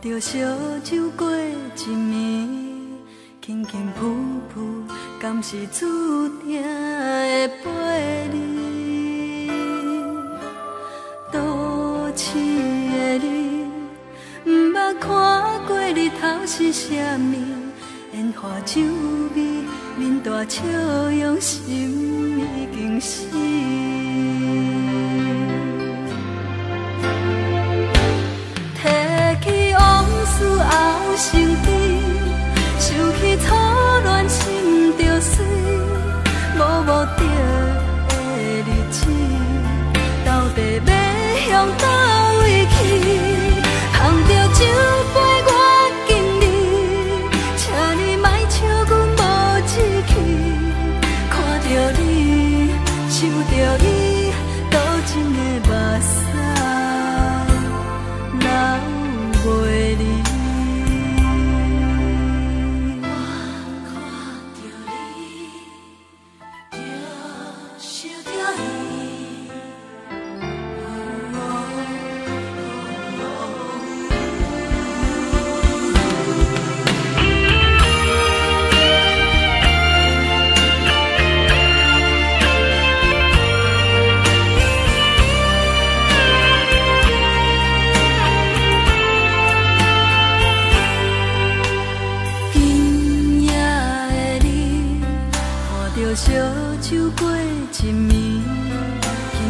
着烧酒过一暝，轻轻浮浮，敢是注定会陪你？都市的你，毋捌看过日头是啥物，烟花酒味，面大笑容，心已经死。思后生悲，想起初恋心着碎，无目的的日子，到底要向倒位去？捧着酒杯我敬你，请你莫笑阮无志气，看着你，想着伊，多情的目屎流袂离。烧酒过一暝，轻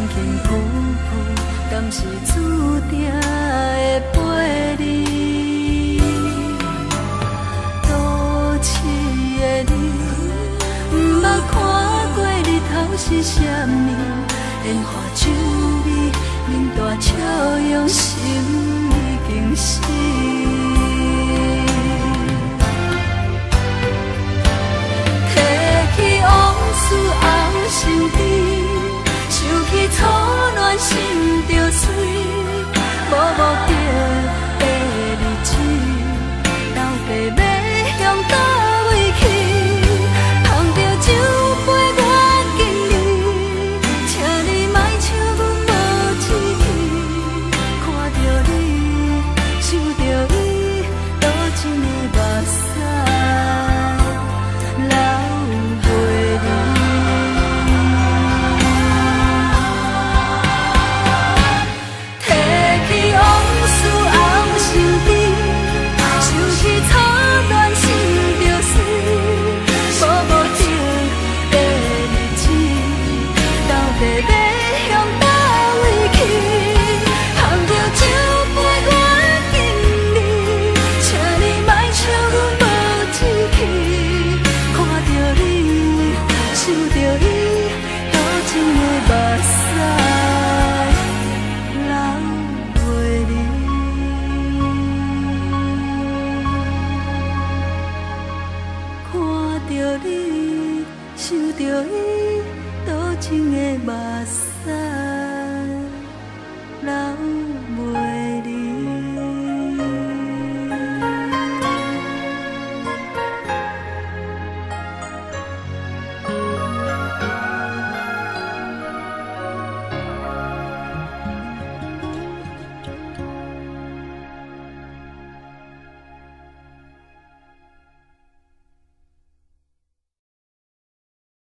轻浮浮，敢是注定会陪你？都市的你，毋捌看过日头是啥物，烟花酒味，面大笑容，心已经死。